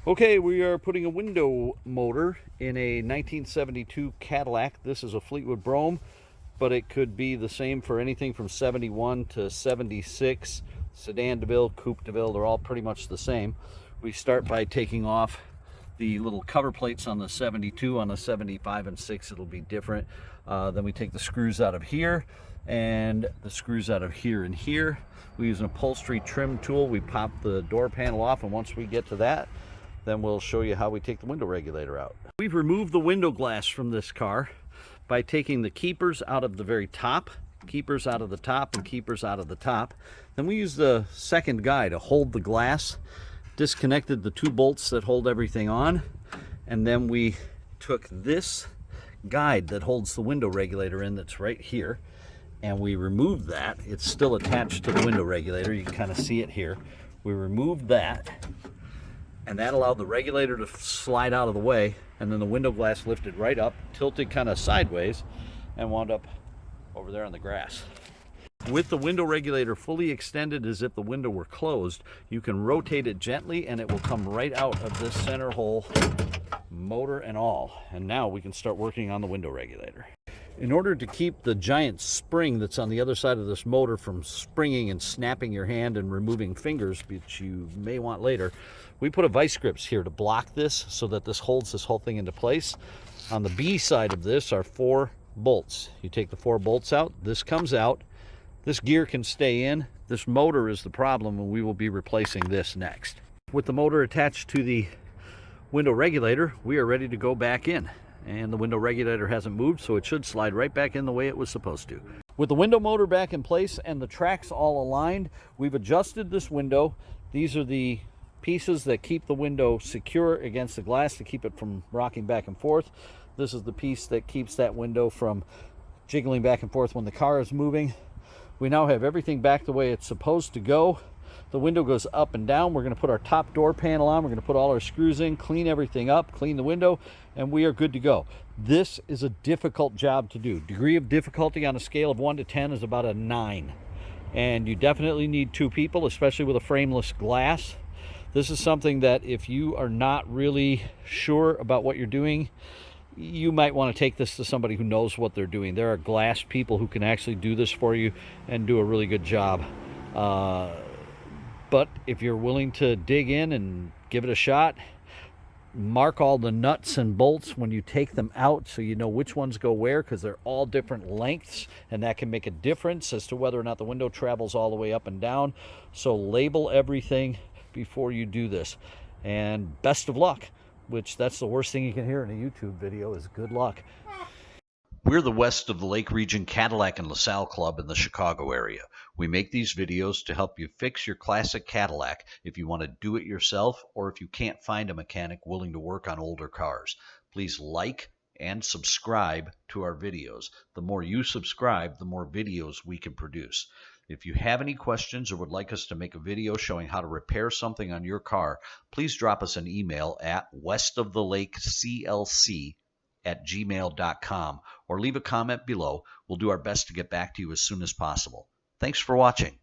Okay, we are putting a window motor in a 1972 Cadillac. This is a Fleetwood Brougham, but it could be the same for anything from 71 to 76. Sedan DeVille, Coupe DeVille, they're all pretty much the same. We start by taking off the little cover plates on the 72. On the 75 and 6 it'll be different. Then we take the screws out of here and the screws out of here and here. We use an upholstery trim tool. We pop the door panel off, and once we get to that, then we'll show you how we take the window regulator out. We've removed the window glass from this car by taking the keepers out of the very top, keepers out of the top, and keepers out of the top. Then we use the second guy to hold the glass, disconnected the 2 bolts that hold everything on, and then we took this guide that holds the window regulator in, that's right here, and we removed that. It's still attached to the window regulator. You can kind of see it here. We removed that, and that allowed the regulator to slide out of the way, and then the window glass lifted right up, tilted kind of sideways, and wound up over there on the grass. With the window regulator fully extended as if the window were closed, you can rotate it gently and it will come right out of this center hole, motor and all. And now we can start working on the window regulator. In order to keep the giant spring that's on the other side of this motor from springing and snapping your hand and removing fingers, which you may want later, we put a vice grips here to block this so that this holds this whole thing into place. On the B side of this are 4 bolts. You take the 4 bolts out, this comes out, this gear can stay in, this motor is the problem, and we will be replacing this next. With the motor attached to the window regulator, we are ready to go back in. And the window regulator hasn't moved, so it should slide right back in the way it was supposed to. With the window motor back in place and the tracks all aligned, we've adjusted this window. These are the pieces that keep the window secure against the glass to keep it from rocking back and forth. This is the piece that keeps that window from jiggling back and forth when the car is moving. We now have everything back the way it's supposed to go. The window goes up and down. We're going to put our top door panel on. We're going to put all our screws in, clean everything up, clean the window, and we are good to go. This is a difficult job to do. Degree of difficulty on a scale of 1 to 10 is about a 9. And you definitely need 2 people, especially with a frameless glass. This is something that if you are not really sure about what you're doing, you might want to take this to somebody who knows what they're doing. There are glass people who can actually do this for you and do a really good job. But if you're willing to dig in and give it a shot, mark all the nuts and bolts when you take them out so you know which ones go where, because they're all different lengths, and that can make a difference as to whether or not the window travels all the way up and down. So label everything before you do this. And best of luck, which that's the worst thing you can hear in a YouTube video, is good luck. We're the West of the Lake Region Cadillac and LaSalle Club in the Chicago area. We make these videos to help you fix your classic Cadillac if you want to do it yourself, or if you can't find a mechanic willing to work on older cars. Please like and subscribe to our videos. The more you subscribe, the more videos we can produce. If you have any questions or would like us to make a video showing how to repair something on your car, please drop us an email at westofthelakeCLC@gmail.com or leave a comment below. We'll do our best to get back to you as soon as possible. Thanks for watching.